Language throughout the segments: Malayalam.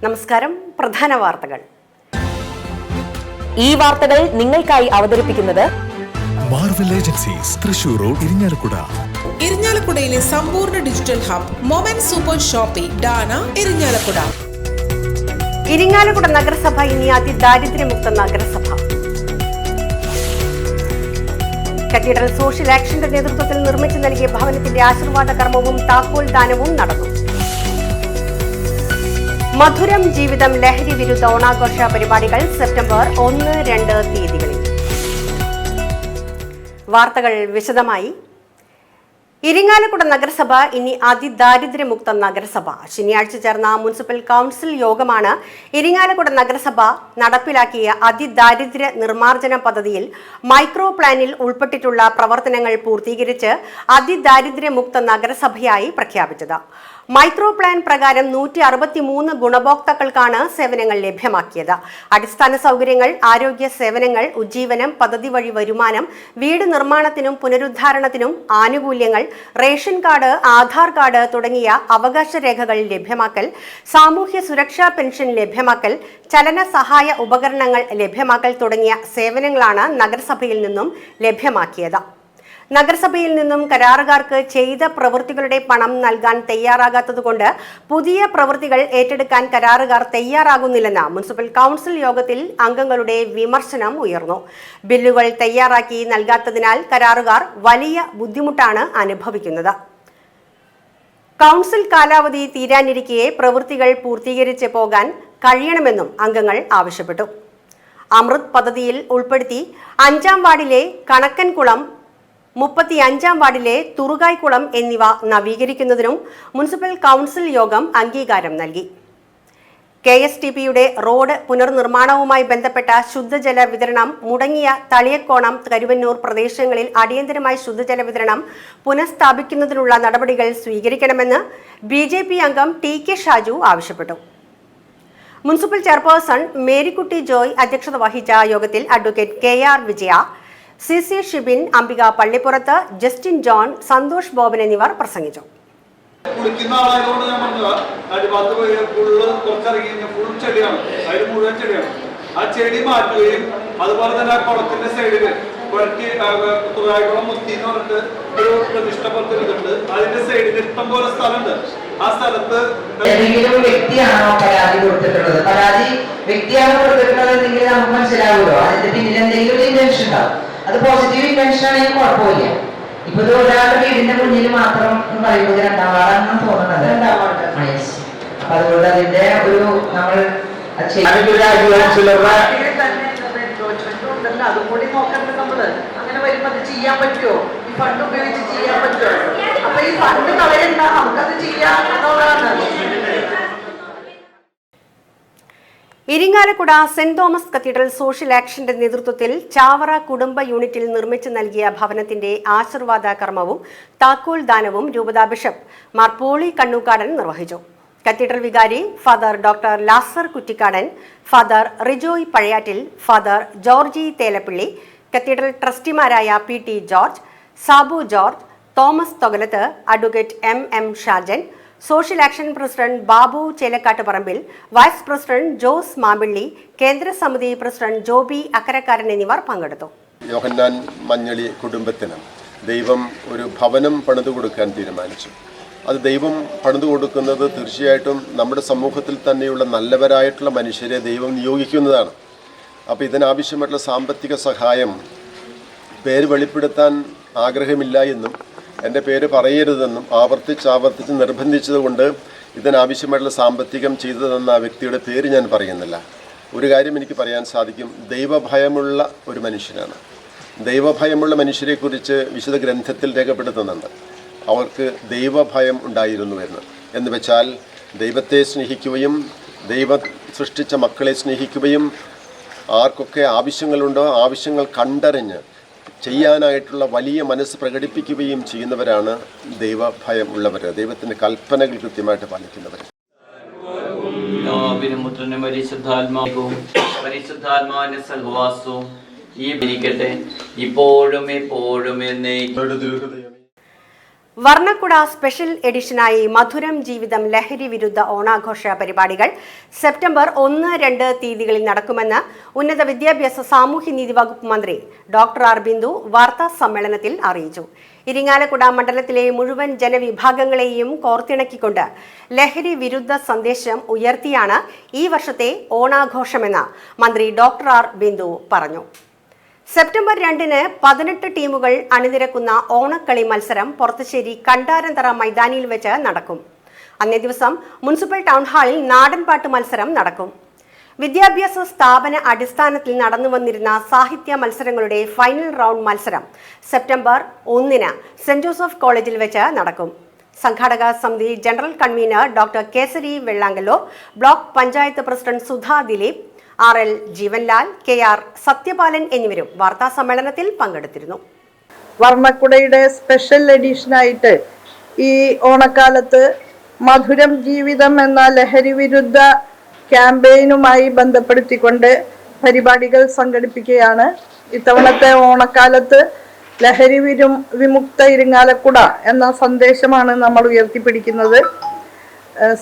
നമസ്കാരം. പ്രധാന വാർത്തകൾ. ഈ വാർത്തകൾ നിങ്ങൾക്കായി അവതരിപ്പിക്കുന്നത് Marvel agencies Thrissur road Irinjalakuda. ഇരിഞ്ഞാലക്കുടയിലെ സമ്പൂർണ്ണ digital hub moment super shopping ഡാന ഇരിഞ്ഞാലക്കുട. ഇരിങ്ങാലക്കുട നഗരസഭ ഇനി അതിദാരിദ്ര്യമുക്ത നഗരസഭ. കത്തീഡ്രൽ സോഷ്യൽ ആക്ഷന്റെ നേതൃത്വത്തിൽ നിർമ്മിച്ചു നൽകിയ ഭവനത്തിന്റെ ആശീർവാദ കർമ്മവും താക്കോൽ ദാനവും നടന്നു. മധുരം ജീവിതം ലഹരി വിരുദ്ധ ഓണാഘോഷ പരിപാടികൾ സെപ്റ്റംബർ 1-2 തീയതികളിൽ. വാർത്തകൾ വിശദമായി. ഇരിങ്ങാലക്കുട നഗരസഭ ഇനി അതിദാരിദ്ര്യമുക്ത നഗരസഭ. ശനിയാഴ്ച ചേർന്ന മുനിസിപ്പൽ കൗൺസിൽ യോഗമാണ് ഇരിങ്ങാലക്കുട നഗരസഭ നടപ്പിലാക്കിയ അതിദാരിദ്ര്യ നിർമ്മാർജ്ജന പദ്ധതിയിൽ മൈക്രോ പ്ലാനിൽ ഉൾപ്പെട്ടിട്ടുള്ള പ്രവർത്തനങ്ങൾ പൂർത്തീകരിച്ച് അതിദാരിദ്ര്യമുക്ത നഗരസഭയായി പ്രഖ്യാപിച്ചത്. മൈക്രോ പ്ലാൻ പ്രകാരം 163 ഗുണഭോക്താക്കൾക്കാണ് സേവനങ്ങൾ ലഭ്യമാക്കിയത്. അടിസ്ഥാന സൗകര്യങ്ങൾ, ആരോഗ്യ സേവനങ്ങൾ, ഉജ്ജീവനം പദ്ധതി വഴി വരുമാനം, വീട് നിർമ്മാണത്തിനും പുനരുദ്ധാരണത്തിനും ആനുകൂല്യങ്ങൾ, റേഷൻ കാർഡ്, ആധാർ കാർഡ് തുടങ്ങിയ അവകാശ രേഖകൾ ലഭ്യമാക്കൽ, സാമൂഹ്യ സുരക്ഷാ പെൻഷൻ ലഭ്യമാക്കൽ, ചലന സഹായ ഉപകരണങ്ങൾ ലഭ്യമാക്കൽ തുടങ്ങിയ സേവനങ്ങളാണ് നഗരസഭയിൽ നിന്നും ലഭ്യമാക്കിയത്. നഗരസഭയിൽ നിന്നും കരാറുകാർക്ക് ചെയ്ത പ്രവൃത്തികളുടെ പണം നൽകാൻ തയ്യാറാകാത്തതുകൊണ്ട് പുതിയ പ്രവൃത്തികൾ ഏറ്റെടുക്കാൻ കരാറുകാർ തയ്യാറാകുന്നില്ലെന്ന് മുനിസിപ്പൽ കൗൺസിൽ യോഗത്തിൽ അംഗങ്ങളുടെ വിമർശനം ഉയർന്നു. ബില്ലുകൾ തയ്യാറാക്കി നൽകാത്തതിനാൽ കരാറുകാർ വലിയ ബുദ്ധിമുട്ടാണ് അനുഭവിക്കുന്നത്. കൗൺസിൽ കാലാവധി തീരാനിരിക്കെ പ്രവൃത്തികൾ പൂർത്തീകരിച്ച് പോകാൻ കഴിയണമെന്നും അംഗങ്ങൾ ആവശ്യപ്പെട്ടു. അമൃത് പദ്ധതിയിൽ ഉൾപ്പെടുത്തി 5-ാം വാർഡിലെ കണക്കൻകുളം, 35-ാം വാർഡിലെ തുറുകായ്ക്കുളം എന്നിവ നവീകരിക്കുന്നതിനും മുനിസിപ്പൽ കൗൺസിൽ യോഗം അംഗീകാരം നൽകി. KSTPയുടെ റോഡ് പുനർനിർമ്മാണവുമായി ബന്ധപ്പെട്ട ശുദ്ധജല വിതരണം മുടങ്ങിയ തളിയക്കോണം, കരുവന്നൂർ പ്രദേശങ്ങളിൽ അടിയന്തരമായി ശുദ്ധജല വിതരണം പുനഃസ്ഥാപിക്കുന്നതിനുള്ള നടപടികൾ സ്വീകരിക്കണമെന്ന് BJP അംഗം TK ഷാജു ആവശ്യപ്പെട്ടു. മുനിസിപ്പൽ ചെയർപേഴ്സൺ മേരിക്കുട്ടി ജോയ് അധ്യക്ഷത വഹിച്ച യോഗത്തിൽ advocate KR Vijaya, CC Shibin, Ambika Pallippurath, Justin John, Santhosh Boban എന്നിവർ പ്രസംഗിച്ചു. കുളിക്കുന്ന ആളായതുകൊണ്ട് ഞാൻ പറഞ്ഞത് ഫുൾ ചെടിയാണ്, അതിൽ മുഴുവൻ ചെടിയാണ്. ആ ചെടി മാറ്റുകയും അതുപോലെ തന്നെ ആ കുളത്തിന്റെ സൈഡില് തുറയാകുളം മുത്തി എന്ന് പറഞ്ഞിട്ട് ഒരു പ്രതിഷ്ഠ പുറത്തിട്ടുണ്ട്. അതിന്റെ സൈഡിൽ ഇഷ്ടം പോലെ സ്ഥലമുണ്ട്. ആ സ്ഥലത്ത് ഏതെങ്കിലും വ്യക്തിയാണോ പരാതി കൊടുത്തിട്ടുള്ളത്? പരാതി വ്യക്തിയാണോ കൊടുത്തിട്ടുള്ളതെങ്കിൽ നമുക്ക് മനസ്സിലാവുമല്ലോ. അതിന്റെ പിന്നിൽ എന്തെങ്കിലും ഒരു ഇന്റൻഷൻ ഉണ്ടാവും. അത് പോസിറ്റീവ് ഇന്റൻഷൻ ആണെങ്കിൽ കുഴപ്പമില്ല. ഇപ്പൊ ഇത് ഒരാളുടെ വീടിന്റെ മുന്നിൽ മാത്രം പറയുമ്പോൾ 2-ാം വാർഡാണെന്ന് തോന്നുന്നത്. അപ്പൊ അതുകൊണ്ട് അതിന്റെ ഒരു നമ്മൾ അതും കൂടി നോക്കണ്ട നമ്മള്. അങ്ങനെ വരുമ്പോ അത് ചെയ്യാൻ പറ്റുമോ? ഈ ഫണ്ട് ഉപയോഗിച്ച് ചെയ്യാൻ പറ്റുമോ? അപ്പൊ ഈ ഫണ്ട് കളയണ്ട, നമുക്കത് ചെയ്യാം എന്നുള്ളതാണ്. ഇരിങ്ങാലക്കുട സെന്റ് തോമസ് കത്തീഡ്രൽ സോഷ്യൽ ആക്ഷന്റെ നേതൃത്വത്തിൽ ചാവറ കുടുംബ യൂണിറ്റിൽ നിർമ്മിച്ചു നൽകിയ ഭവനത്തിന്റെ ആശീർവാദ കർമ്മവും താക്കോൽ ദാനവും രൂപതാ ബിഷപ്പ് മാർ പോളി കണ്ണൂക്കാടൻ നിർവഹിച്ചു. കത്തീഡ്രൽ വികാരി father doctor Lazar Kuttikkadan, father Rijoy Pazhayattil, father Georgy Thelappilly, cathedral ട്രസ്റ്റിമാരായ PT George, Sabu George, Thomas Thokalath, advocate MM Shajan, social action president Babu Chelakkattuparambil, vice president Jose Mampilly, കേന്ദ്ര സമിതി പ്രസിഡന്റ് ജോബി അക്കരക്കാരൻ എന്നിവർ പങ്കെടുത്തു. യോഹന്നാൻ മഞ്ഞളി കുടുംബത്തിന് ദൈവം ഒരു ഭവനം പണിതു കൊടുക്കാൻ തീരുമാനിച്ചു. അത് ദൈവം പണിതു കൊടുക്കുന്നത് തീർച്ചയായിട്ടും നമ്മുടെ സമൂഹത്തിൽ തന്നെയുള്ള നല്ലവരായിട്ടുള്ള മനുഷ്യരെ ദൈവം നിയോഗിക്കുന്നതാണ്. അപ്പോൾ ഇതിനാവശ്യമായിട്ടുള്ള സാമ്പത്തിക സഹായം പേര് വെളിപ്പെടുത്താൻ ആഗ്രഹമില്ല എന്നും എൻ്റെ പേര് പറയരുതെന്നും ആവർത്തിച്ച് നിർബന്ധിച്ചതുകൊണ്ട് ഇതിനാവശ്യമായിട്ടുള്ള സാമ്പത്തികം ചെയ്തു തന്ന ആ വ്യക്തിയുടെ പേര് ഞാൻ പറയുന്നില്ല. ഒരു കാര്യം എനിക്ക് പറയാൻ സാധിക്കും, ദൈവഭയമുള്ള ഒരു മനുഷ്യനാണ്. ദൈവഭയമുള്ള മനുഷ്യരെക്കുറിച്ച് വിശുദ്ധ ഗ്രന്ഥത്തിൽ രേഖപ്പെടുത്തുന്നുണ്ട്. അവർക്ക് ദൈവഭയം ഉണ്ടായിരുന്നു എന്ന് വെച്ചാൽ ദൈവത്തെ സ്നേഹിക്കുകയും ദൈവം സൃഷ്ടിച്ച മക്കളെ സ്നേഹിക്കുകയും ആർക്കൊക്കെ ആവശ്യങ്ങളുണ്ടോ ആവശ്യങ്ങൾ കണ്ടറിഞ്ഞ് ചെയ്യാനായിട്ടുള്ള വലിയ മനസ്സ് പ്രകടിപ്പിക്കുകയും ചെയ്യുന്നവരാണ് ദൈവഭയം ഉള്ളവർ, ദൈവത്തിൻ്റെ കൽപ്പനകൾ കൃത്യമായിട്ട് പാലിക്കുന്നവർ. പരിശുദ്ധാത്മാവിന്റെ സഹവാസവും ഈ ഇരിക്കട്ടെ ഇപ്പോഴും എപ്പോഴും എന്നേ. വർണ്ണക്കുട സ്പെഷ്യൽ എഡിഷനായി മധുരം ജീവിതം ലഹരി വിരുദ്ധ ഓണാഘോഷ പരിപാടികൾ സെപ്റ്റംബർ 1-2 തീയതികളിൽ നടക്കുമെന്ന് ഉന്നത വിദ്യാഭ്യാസ സാമൂഹ്യനീതി വകുപ്പ് മന്ത്രി ഡോക്ടർ ആർ ബിന്ദു വാർത്താ സമ്മേളനത്തിൽ അറിയിച്ചു. ഇരിങ്ങാലക്കുട മണ്ഡലത്തിലെ മുഴുവൻ ജനവിഭാഗങ്ങളെയും കോർത്തിണക്കിക്കൊണ്ട് ലഹരി വിരുദ്ധ സന്ദേശം ഉയർത്തിയാണ് ഈ വർഷത്തെ ഓണാഘോഷമെന്ന് മന്ത്രി ഡോക്ടർ ആർ ബിന്ദു പറഞ്ഞു. സെപ്റ്റംബർ 2-ന് 18 ടീമുകൾ അണിനിരക്കുന്ന ഓണക്കളി മത്സരം പൊറത്തുശ്ശേരി കണ്ടാരന്തറ മൈതാനിയിൽ വെച്ച് നടക്കും. അന്നേ ദിവസം മുനിസിപ്പൽ ടൗൺ ഹാളിൽ നാടൻപാട്ട് മത്സരം നടക്കും. വിദ്യാഭ്യാസ സ്ഥാപന അടിസ്ഥാനത്തിൽ നടന്നുവന്നിരുന്ന സാഹിത്യ മത്സരങ്ങളുടെ ഫൈനൽ റൗണ്ട് മത്സരം സെപ്റ്റംബർ 1-ന് സെന്റ് ജോസഫ് കോളേജിൽ വെച്ച് നടക്കും. സംഘാടക സമിതി general convener doctor Kesari Vellangallur, block panchayat president Sudha Dileep, RL Jeevanlal, KR Sathyapalan എന്നിവരും വാർത്താ സമ്മേളനത്തിൽ പങ്കെടുത്തിരുന്നു. വർണ്ണക്കുടയുടെ സ്പെഷ്യൽ എഡിഷനായിട്ട് ഈ ഓണക്കാലത്ത് മധുരം ജീവിതം എന്ന ലഹരി വിരുദ്ധ ക്യാമ്പയിനുമായി ബന്ധപ്പെടുത്തിക്കൊണ്ട് പരിപാടികൾ സംഘടിപ്പിക്കുകയാണ്. ഇത്തവണത്തെ ഓണക്കാലത്ത് ലഹരി വിമുക്ത ഇരിങ്ങാലക്കുട എന്ന സന്ദേശമാണ് നമ്മൾ ഉയർത്തിപ്പിടിക്കുന്നത്.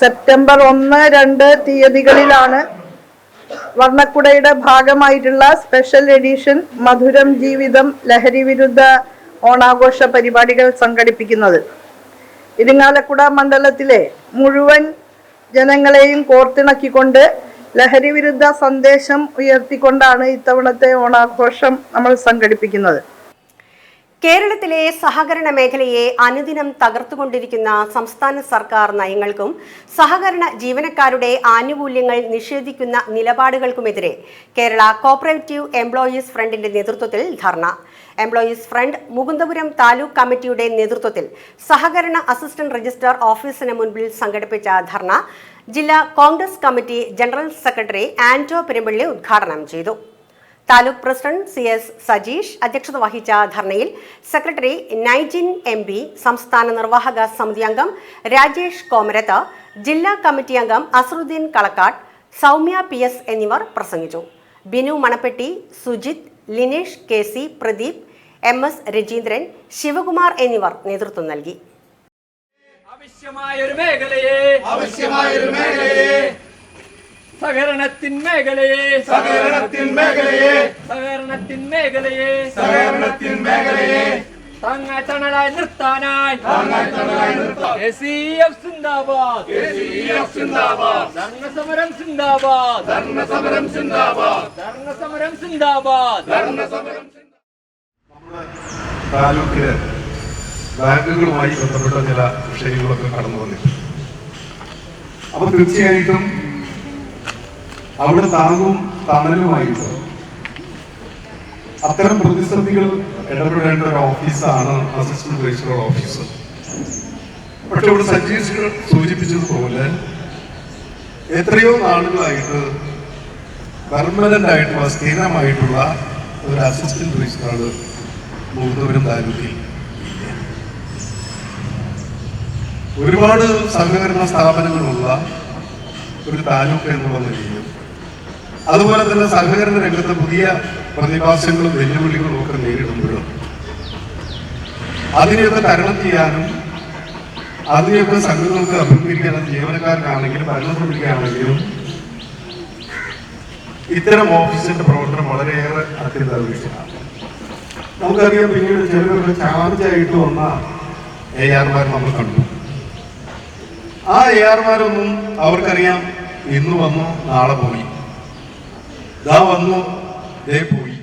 സെപ്റ്റംബർ 1-2 തീയതികളിലാണ് വർണ്ണക്കുടയുടെ ഭാഗമായിട്ടുള്ള സ്പെഷ്യൽ എഡിഷൻ മധുരം ജീവിതം ലഹരി വിരുദ്ധ ഓണാഘോഷ പരിപാടികൾ സംഘടിപ്പിക്കുന്നത്. ഇരിങ്ങാലക്കുട മണ്ഡലത്തിലെ മുഴുവൻ ജനങ്ങളെയും കോർത്തിണക്കിക്കൊണ്ട് ലഹരി വിരുദ്ധ സന്ദേശം ഉയർത്തിക്കൊണ്ടാണ് ഇത്തവണത്തെ ഓണാഘോഷം നമ്മൾ സംഘടിപ്പിക്കുന്നത്. കേരളത്തിലെ സഹകരണ മേഖലയെ അനുദിനം തകർത്തുകൊണ്ടിരിക്കുന്ന സംസ്ഥാന സർക്കാർ നയങ്ങൾക്കും സഹകരണ ജീവനക്കാരുടെ ആനുകൂല്യങ്ങൾ നിഷേധിക്കുന്ന നിലപാടുകൾക്കുമെതിരെ കേരള കോഓപ്പറേറ്റീവ് എംപ്ലോയീസ് ഫ്രണ്ടിന്റെ നേതൃത്വത്തിൽ ധർണ. എംപ്ലോയീസ് ഫ്രണ്ട് മുകുന്ദപുരം താലൂക്ക് കമ്മിറ്റിയുടെ നേതൃത്വത്തിൽ സഹകരണ അസിസ്റ്റന്റ് രജിസ്ട്രാർ ഓഫീസിന് മുൻപിൽ സംഘടിപ്പിച്ച ധർണ ജില്ലാ Congress committee general secretary Anto Perumpally ഉദ്ഘാടനം ചെയ്തു. താലൂക്ക് പ്രസിഡന്റ് CS സജീഷ് അധ്യക്ഷത വഹിച്ച ധർണയിൽ സെക്രട്ടറി നൈജിൻ MP, സംസ്ഥാന നിർവാഹക സമിതി അംഗം രാജേഷ് കോമരത്ത്, ജില്ലാ കമ്മിറ്റി അംഗം അസറുദ്ദീൻ കളക്കാട്, സൗമ്യ PS എന്നിവർ പ്രസംഗിച്ചു. ബിനു മണപ്പെട്ടി, സുജിത്, ലിനേഷ് KC, പ്രദീപ്, MS രജീന്ദ്രൻ, ശിവകുമാർ എന്നിവർ നേതൃത്വം നൽകി. സഹകരണത്തിൻ മേഖലയെ താങ്ങാത്തണലായി നിർത്താനായി KCF സിന്ദാബാദ്, ധർണസമരം സിന്ദാബാദ്. നമ്മുടെ താലൂക്കിലെ ബാങ്കുകളുമായി ബന്ധപ്പെട്ട ചില വിഷയങ്ങളൊക്കെ കടന്നു വന്നിട്ടുണ്ട്. അപ്പൊ തീർച്ചയായിട്ടും അവിടെ താങ്ങും തണലുമായിട്ട് അത്തരം പ്രതിസന്ധികൾ ഇടപെടേണ്ട ഒരു ഓഫീസാണ് അസിസ്റ്റന്റ് രജിസ്ട്രാർ ഓഫീസ്. പക്ഷെ ഇവിടെ സജീഷ് സൂചിപ്പിച്ചതുപോലെ എത്രയോ നാളുകളായിട്ട് പെർമനന്റ് ആയിട്ടുള്ള സ്ഥിരമായിട്ടുള്ള ഒരു അസിസ്റ്റന്റ് രജിസ്ട്രാർ മുകുന്ദപുരം താലൂക്കിൽ ഒരുപാട് സഹകരണ സ്ഥാപനങ്ങളുള്ള ഒരു താലൂക്ക് എന്നുള്ള നിലയിൽ അതുപോലെ തന്നെ സഹകരണ രംഗത്ത് പുതിയ പ്രതിഭാസങ്ങളും വെല്ലുവിളികളും ഒക്കെ നേരിടുമ്പോഴും അതിനെയൊക്കെ തരണം ചെയ്യാനും അതിനെയൊക്കെ സംഘങ്ങൾക്ക് അഭിമുഖീകരിക്കാനും ജീവനക്കാർക്കാണെങ്കിലും ഭരണസമിതിക്കാണെങ്കിലും ഇത്തരം ഓഫീസിന്റെ പ്രവർത്തനം വളരെയേറെ അത്യന്താപേക്ഷിതമാണ്. നമുക്കറിയാം, പിന്നീട് ചിലരൊക്കെ ചാർജായിട്ട് വന്ന ARമാർ നമ്മൾ കണ്ടു. ആ ARമാരൊന്നും അവർക്കറിയാം ഇന്ന് വന്നു നാളെ പോയി, പോയി.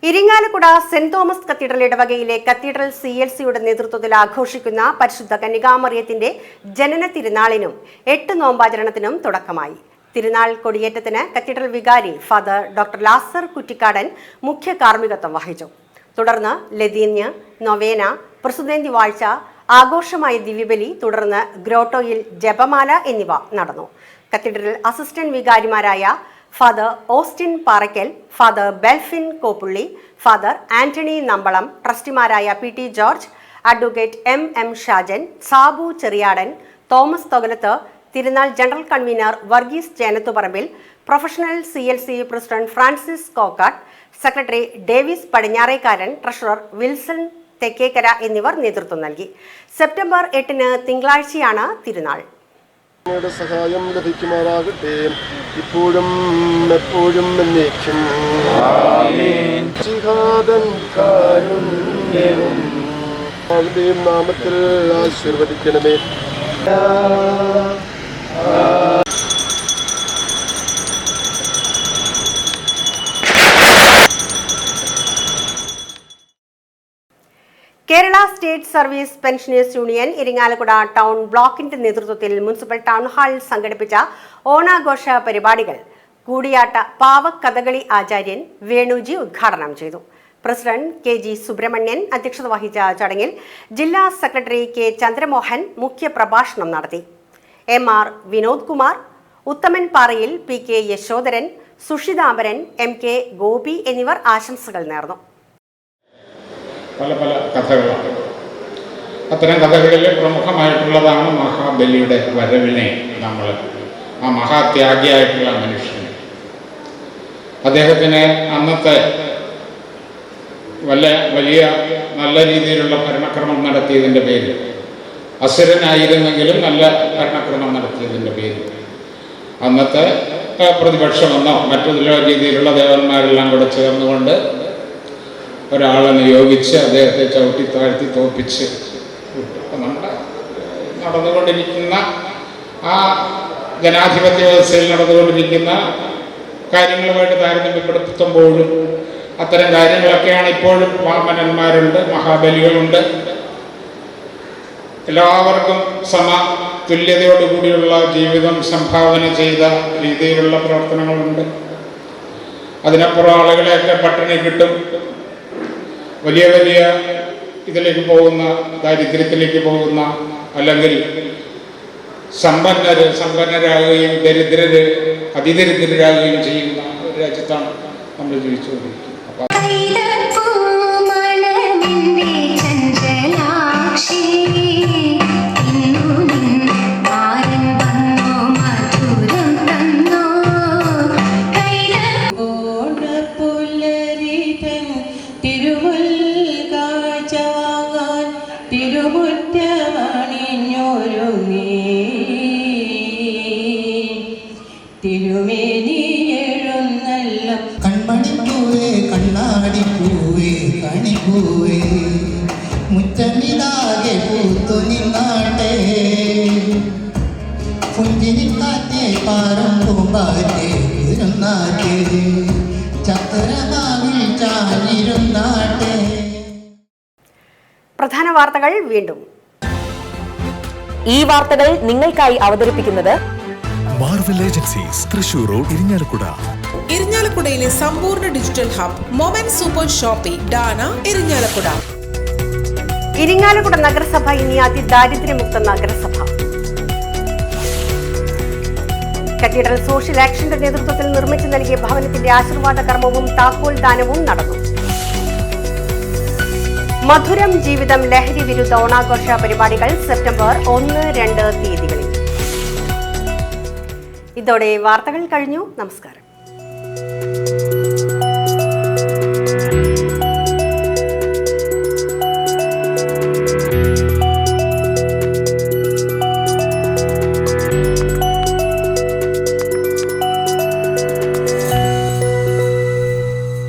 ഇരിങ്ങാലക്കുട സെന്റ് തോമസ് കത്തീഡ്രൽ ഇടവകയിലെ കത്തീഡ്രൽ CLCയുടെ നേതൃത്വത്തിൽ ആഘോഷിക്കുന്ന പരിശുദ്ധ കന്യകാമറിയത്തിന്റെ ജനന തിരുനാളിനും 8 നോമ്പാചരണത്തിനും തുടക്കമായി. തിരുനാൾ കൊടിയേറ്റത്തിന് കത്തീഡ്രൽ വികാരി ഫാദർ ഡോക്ടർ ലാസർ കുറ്റിക്കാടൻ മുഖ്യ കാർമ്മികത്വം വഹിച്ചു. തുടർന്ന് ലതീഞ്ഞ്, നൊവേന, പ്രസുതേന്തി വാഴ്ച, ആഘോഷമായ ദിവ്യബലി, തുടർന്ന് ഗ്രോട്ടോയിൽ ജപമാല എന്നിവ നടന്നു. കത്തീഡ്രൽ അസിസ്റ്റന്റ് വികാരിമാരായ father Austin Paraykkal, father Belfin Koppully, father Antony Nambalam, ട്രസ്റ്റിമാരായ PT George, advocate MM Shajan, Sabu Cheriyadan, Thomas Thokalath, തിരുനാൾ general convener Varghese Chenathuparambil, professional CLC president Francis Kokkat, secretary Davis Padinjarekkaran, treasurer Wilson Thekkekara എന്നിവർ നേതൃത്വം നൽകി. സെപ്റ്റംബർ 8 തിങ്കളാഴ്ചയാണ് തിരുനാൾ. സഹായം ലഭിക്കുമാറാകട്ടെ, ഇപ്പോഴും എപ്പോഴും എന്നേക്കും. നാമത്തിൽ ആശീർവദിക്കണമേ. Kerala state service pensioners union Irinjalakuda town ബ്ലോക്കിന്റെ നേതൃത്വത്തിൽ മുനിസിപ്പൽ ടൗൺ ഹാളിൽ സംഘടിപ്പിച്ച ഓണാഘോഷ പരിപാടികൾ കൂടിയാട്ട പാവക്കഥകളി ആചാര്യൻ വേണുജി ഉദ്ഘാടനം ചെയ്തു. പ്രസിഡന്റ് KG സുബ്രഹ്മണ്യൻ അധ്യക്ഷത വഹിച്ച ചടങ്ങിൽ ജില്ലാ സെക്രട്ടറി K ചന്ദ്രമോഹൻ മുഖ്യപ്രഭാഷണം നടത്തി. MR വിനോദ് കുമാർ, ഉത്തമൻ പാറയിൽ, PK യശോധരൻ, സുഷിതാംബരൻ, MK ഗോപി എന്നിവർ ആശംസകൾ നേർന്നു. പല പല കഥകളാണ്. അത്തരം കഥകളിൽ പ്രമുഖമായിട്ടുള്ളതാണ് മഹാബലിയുടെ വരവിനെ നമ്മൾ ആ മഹാത്യാഗിയായിട്ടുള്ള മനുഷ്യനെ അദ്ദേഹത്തിന് അന്നത്തെ വലിയ നല്ല രീതിയിലുള്ള ഭരണക്രമം നടത്തിയതിൻ്റെ പേരിൽ, അസുരനായിരുന്നെങ്കിലും നല്ല ഭരണക്രമം നടത്തിയതിൻ്റെ പേരിൽ അന്നത്തെ പ്രതിപക്ഷമെന്നോ മറ്റു രീതിയിലുള്ള ദേവന്മാരെല്ലാം കൂടെ ചേർന്നുകൊണ്ട് ഒരാളെ നിയോഗിച്ച് അദ്ദേഹത്തെ ചവിട്ടി താഴ്ത്തി തോൽപ്പിച്ച് നമ്മുടെ നടന്നുകൊണ്ടിരിക്കുന്ന ആ ജനാധിപത്യ വ്യവസ്ഥയിൽ നടന്നുകൊണ്ടിരിക്കുന്ന കാര്യങ്ങളുമായിട്ട് താരതമ്യപ്പെടുത്തുമ്പോഴും അത്തരം കാര്യങ്ങളൊക്കെയാണ് ഇപ്പോഴും. വാമനന്മാരുണ്ട്, മഹാബലികളുണ്ട്, എല്ലാവർക്കും തുല്യതയോടുകൂടിയുള്ള ജീവിതം സംഭാവന ചെയ്ത രീതിയിലുള്ള പ്രവർത്തനങ്ങളുണ്ട്. അതിനപ്പുറം ആളുകളെയൊക്കെ പട്ടിണി കിട്ടും, വലിയ വലിയ ഇതിലേക്ക് പോകുന്ന, ദാരിദ്ര്യത്തിലേക്ക് പോകുന്ന, അല്ലെങ്കിൽ സമ്പന്നരാകുകയും ദരിദ്രര് അതിദരിദ്രരാകുകയും ചെയ്യുന്ന ഒരു രാജ്യത്താണ് നമ്മൾ ജീവിച്ചുകൊണ്ടിരിക്കുന്നത്. കൺമണിപ്പൂവേ കണ്ണാടിപ്പൂവേ കണിപ്പൂവേ മുറ്റമിതാകെ പൂത്തു നിന്നാട്ടെ പുഞ്ചിരിക്കാറ്റേ പാറും പൂമ്പാറ്റേ ഇരുന്നാട്ടെ ചത്തരമാവിൽ ചാഞ്ഞിരുന്നാട്ടെ. പ്രധാന വാർത്തകൾ വീണ്ടും. ഈ വാർത്തകൾ നിങ്ങൾക്കായി അവതരിപ്പിക്കുന്നത് Marvel agencies Thrissur road Irinjalakuda. ഇരിഞ്ഞാലക്കുടയിലെ സമ്പൂർണ്ണ digital hub moment super shoppy ഡാന ഇരിഞ്ഞാലക്കുട. ഇരിങ്ങാലക്കുട നഗരസഭ ഇനി അതിദാരിദ്ര്യമുക്ത നഗരസഭ. കത്തീഡ്രൽ സോഷ്യൽ ആക്ഷന്റെ നേതൃത്വത്തിൽ നിർമ്മിച്ചു നൽകിയ ഭവനത്തിന്റെ ആശീർവാദ കർമ്മവും താക്കോൽ ദാനവും നടന്നു. മധുരം ജീവിതം ലഹരി വിരുദ്ധ ഓണാഘോഷ പരിപാടികൾ സെപ്റ്റംബർ 1-2 തീയതികളിൽ. ഇതോടെ വാർത്തകൾ കഴിഞ്ഞു. നമസ്കാരം.